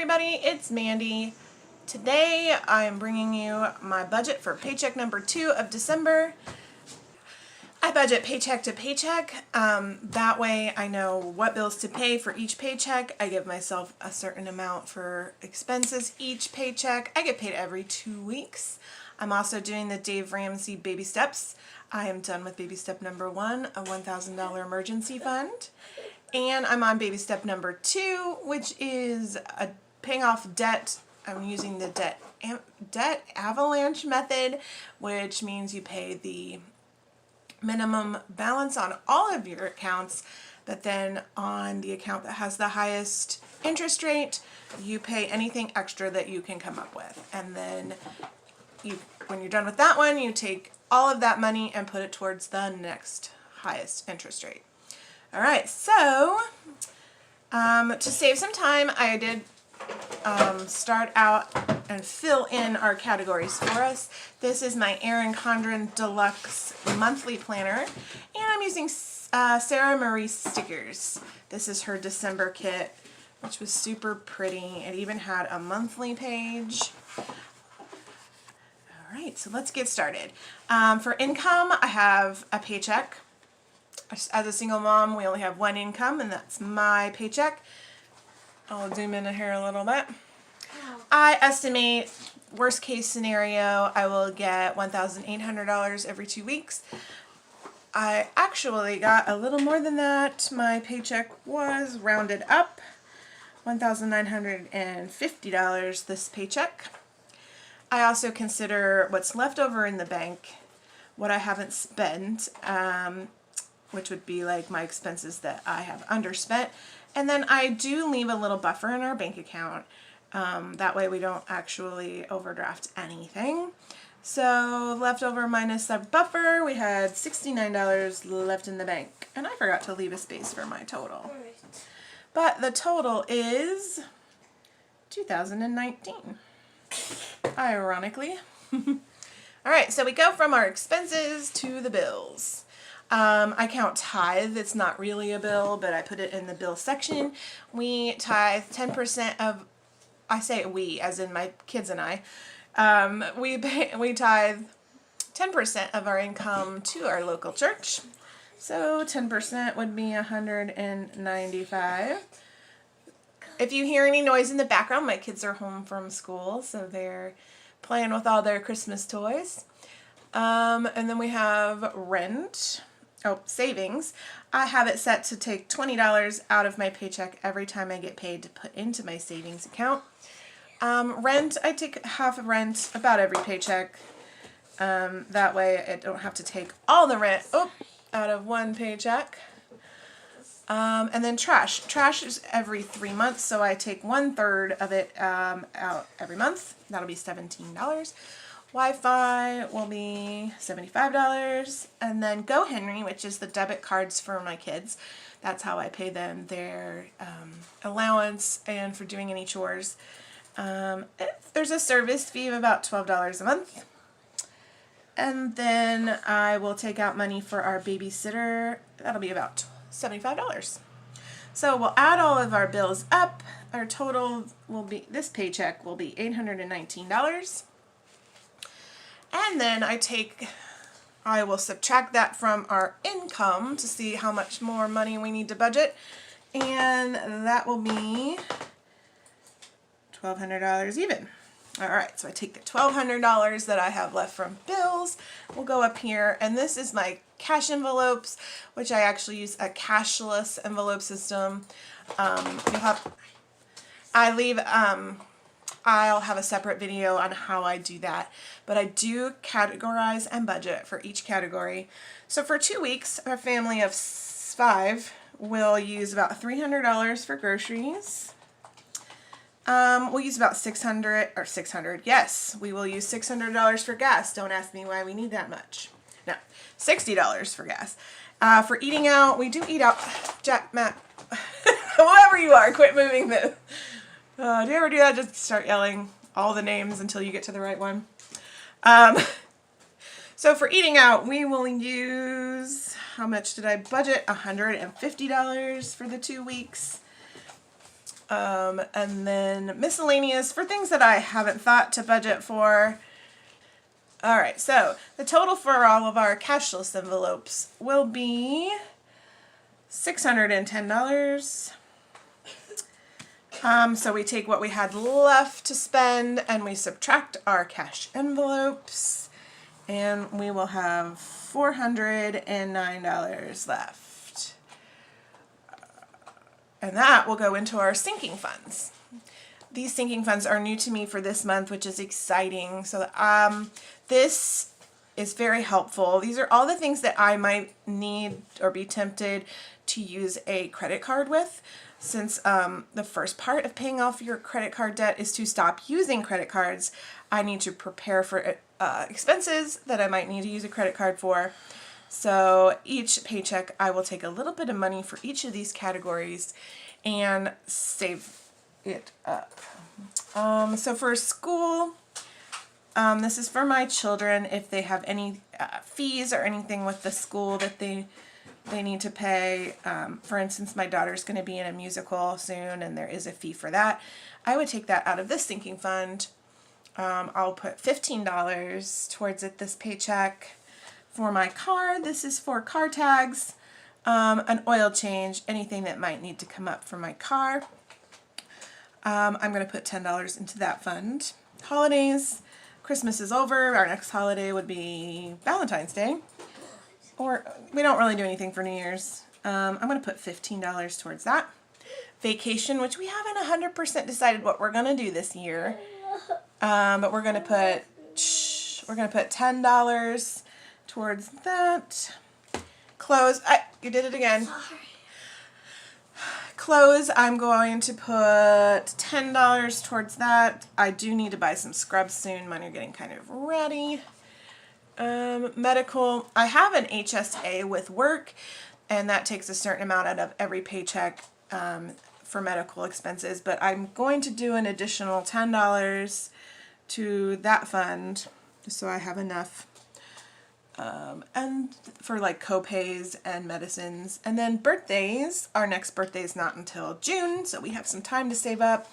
everybody, it's Mandy. Today I'm bringing you my budget for paycheck number 2 of December. I budget paycheck to paycheck. That way I know what bills to pay for each paycheck. I give myself a certain amount for expenses each paycheck. I get paid every 2 weeks. I'm also doing the Dave Ramsey baby steps. I am done with baby step number 1, a $1,000 emergency fund. And I'm on baby step number 2, which is paying off debt. I'm using the debt avalanche method, which means you pay the minimum balance on all of your accounts, but then on the account that has the highest interest rate, you pay anything extra that you can come up with. And then when you're done with that one, you take all of that money and put it towards the next highest interest rate. All right, so to save some time, I did start out and fill in our categories for us. This is my Erin Condren Deluxe Monthly Planner, and I'm using Sarah Marie stickers. This is her December kit, which was super pretty. It even had a monthly page. All right, so let's get started. For income, I have a paycheck. As a single mom, we only have one income, and that's my paycheck. I'll zoom in here a little bit. I estimate, worst case scenario, I will get $1,800 every 2 weeks. I actually got a little more than that. My paycheck was rounded up, $1,950 this paycheck. I also consider what's left over in the bank, what I haven't spent, which would be like my expenses that I have underspent. And then I do leave a little buffer in our bank account. That way we don't actually overdraft anything. So leftover minus the buffer, we had $69 left in the bank. And I forgot to leave a space for my total. But the total is 2019. Ironically. Alright, so we go from our expenses to the bills. I count tithe. It's not really a bill, but I put it in the bill section. We tithe 10% of, I say we, as in my kids and I, we tithe 10% of our income to our local church. So 10% would be $195. If you hear any noise in the background, my kids are home from school, so they're playing with all their Christmas toys. And then we have rent. Oh, savings. I have it set to take $20 out of my paycheck every time I get paid to put into my savings account. Rent, I take half of rent about every paycheck. That way I don't have to take all the rent out of one paycheck. And then trash. Trash is every 3 months, so I take 1/3 of it out every month. That'll be $17. Wi-Fi will be $75, and then Go Henry, which is the debit cards for my kids. That's how I pay them their allowance and for doing any chores. There's a service fee of about $12 a month. And then I will take out money for our babysitter. That'll be about $75. So we'll add all of our bills up. Our total will be, this paycheck will be $819. And then I will subtract that from our income to see how much more money we need to budget. And that will be $1,200 even. Alright, so I take the $1,200 that I have left from bills. We'll go up here, and this is my cash envelopes, which I actually use a cashless envelope system. I'll have a separate video on how I do that, but I do categorize and budget for each category. So for 2 weeks, our family of 5 will use about $300 for groceries. We'll use about $600, yes, we will use $600 for gas. Don't ask me why we need that much. No, $60 for gas. For eating out, we do eat out. Jack, Matt, whoever you are, quit moving this. Do you ever do that? Just start yelling all the names until you get to the right one. So for eating out, we will use, how much did I budget? $150 for the 2 weeks. And then miscellaneous for things that I haven't thought to budget for. All right, so the total for all of our cashless envelopes will be $610. So we take what we had left to spend and we subtract our cash envelopes, and we will have $409 left. And that will go into our sinking funds. These sinking funds are new to me for this month, which is exciting. So this is very helpful. These are all the things that I might need or be tempted to use a credit card with, since the first part of paying off your credit card debt is to stop using credit cards. I need to prepare for expenses that I might need to use a credit card for. So each paycheck, I will take a little bit of money for each of these categories and save it up. So for school, this is for my children if they have any fees or anything with the school that they need to pay. For instance, my daughter's going to be in a musical soon and there is a fee for that. I would take that out of this sinking fund. I'll put $15 towards it this paycheck. For my car, this is for car tags, an oil change, anything that might need to come up for my car. I'm going to put $10 into that fund. Holidays, Christmas is over. Our next holiday would be Valentine's Day. Or we don't really do anything for New Year's. I'm going to put $15 towards that. Vacation, which we haven't 100% decided what we're going to do this year. But we're going to put $10 towards that. Clothes, you did it again. Sorry. Clothes, I'm going to put $10 towards that. I do need to buy some scrubs soon. Mine are getting kind of ratty. Medical, I have an HSA with work, and that takes a certain amount out of every paycheck for medical expenses, but I'm going to do an additional $10 to that fund just so I have enough. And for like co-pays and medicines. And then birthdays, our next birthday is not until June, so we have some time to save up.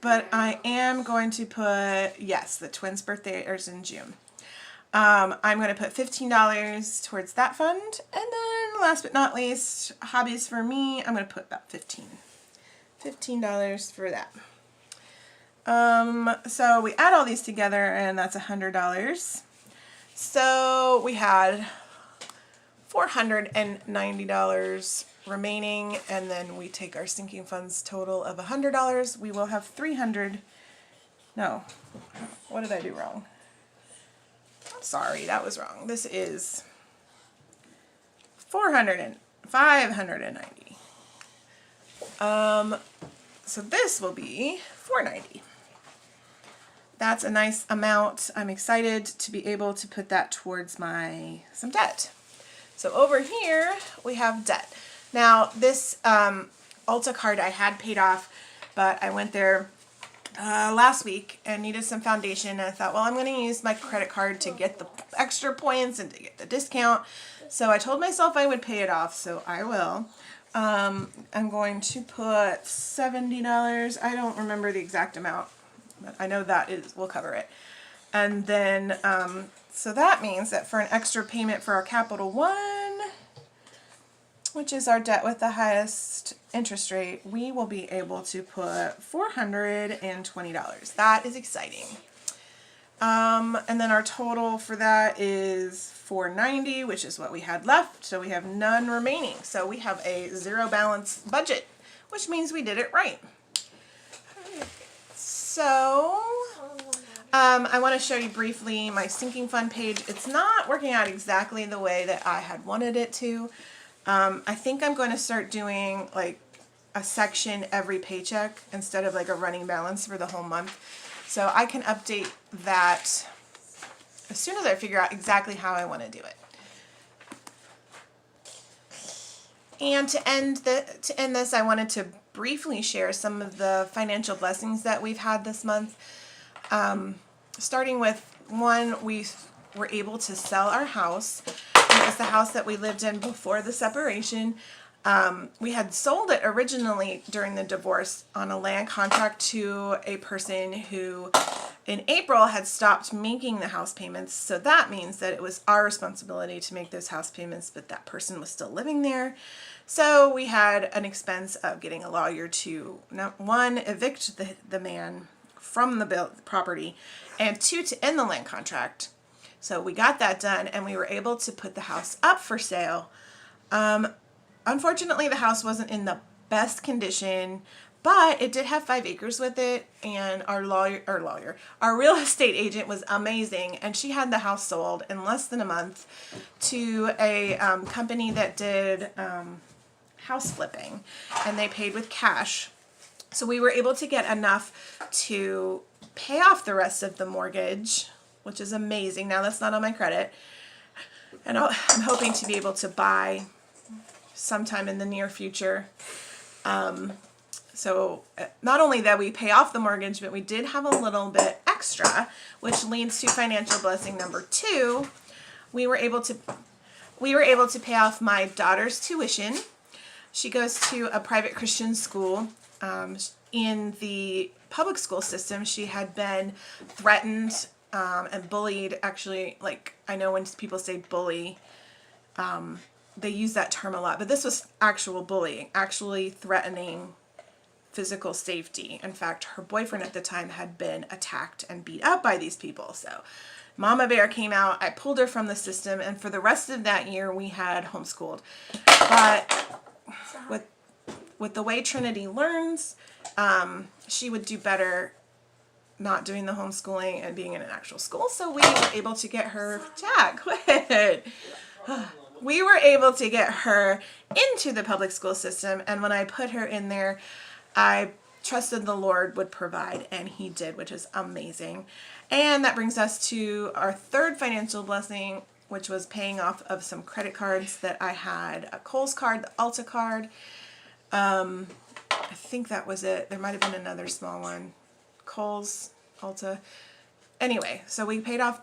But I am going to put, yes, the twins' birthday is in June. I'm going to put $15 towards that fund. And then last but not least, hobbies for me, I'm going to put about $15 for that. So we add all these together and that's $100. So we had $490 remaining, and then we take our sinking funds total of $100. We will have no, what did I do wrong? I'm sorry, that was wrong. This is 590. So this will be $490. That's a nice amount. I'm excited to be able to put that towards some debt. So over here we have debt. Now this Ulta card I had paid off, but I went there last week and needed some foundation, and I thought, well, I'm going to use my credit card to get the extra points and to get the discount. So I told myself I would pay it off, so I will. I'm going to put $70. I don't remember the exact amount. I know will cover it. And then, so that means that for an extra payment for our Capital One, which is our debt with the highest interest rate, we will be able to put $420. That is exciting. And then our total for that is $490, which is what we had left. So we have none remaining. So we have a zero balance budget, which means we did it right. So, I want to show you briefly my sinking fund page. It's not working out exactly the way that I had wanted it to. I think I'm going to start doing like a section every paycheck instead of like a running balance for the whole month. So I can update that as soon as I figure out exactly how I want to do it. And to end this, I wanted to briefly share some of the financial blessings that we've had this month. Starting with one, we were able to sell our house. It was the house that we lived in before the separation. We had sold it originally during the divorce on a land contract to a person who in April had stopped making the house payments. So that means that it was our responsibility to make those house payments, but that person was still living there. So we had an expense of getting a lawyer to, one, evict the man from the property, and two, to end the land contract. So we got that done, and we were able to put the house up for sale. Unfortunately, the house wasn't in the best condition, but it did have 5 acres with it, and our real estate agent was amazing, and she had the house sold in less than a month to a company that did house flipping, and they paid with cash. So we were able to get enough to pay off the rest of the mortgage, which is amazing. Now that's not on my credit, and I'm hoping to be able to buy sometime in the near future. So not only that we pay off the mortgage, but we did have a little bit extra, which leads to financial blessing number 2. We were able to pay off my daughter's tuition. She goes to a private Christian school. In the public school system, she had been threatened and bullied. Actually, like, I know when people say bully, they use that term a lot, but this was actual bullying, actually threatening physical safety. In fact, her boyfriend at the time had been attacked and beat up by these people. So Mama Bear came out, I pulled her from the system, and for the rest of that year we had homeschooled. But with the way Trinity learns, she would do better not doing the homeschooling and being in an actual school. So we were able to get her, Jack, quit. We were able to get her into the public school system, and when I put her in there, I trusted the Lord would provide, and He did, which is amazing. And that brings us to our third financial blessing, which was paying off of some credit cards that I had. A Kohl's card, the Ulta card. I think that was it. There might have been another small one. Kohl's, Ulta. Anyway, so we paid off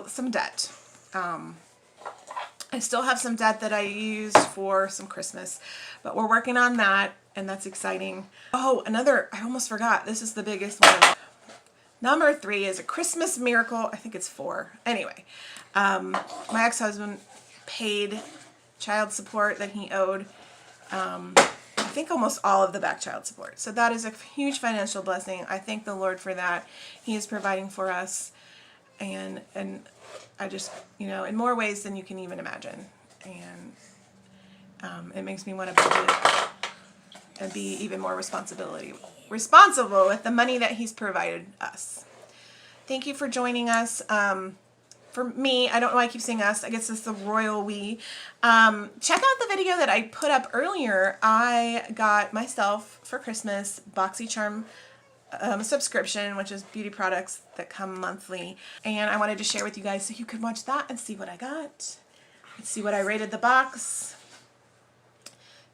some debt. I still have some debt that I used for some Christmas, but we're working on that, and that's exciting. Oh, I almost forgot. This is the biggest one. Number 3 is a Christmas miracle. I think it's 4. Anyway, my ex-husband paid child support that he owed. I think almost all of the back child support. So that is a huge financial blessing. I thank the Lord for that. He is providing for us, and I just, in more ways than you can even imagine. And it makes me want to budget and be even more responsible with the money that He's provided us. Thank you for joining us. For me, I don't know why I keep saying us. I guess it's the royal we. Check out the video that I put up earlier. I got myself for Christmas BoxyCharm subscription, which is beauty products that come monthly, and I wanted to share with you guys so you could watch that and see what I got and see what I rated the box.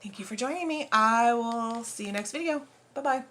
Thank you for joining me. I will see you next video. Bye-bye.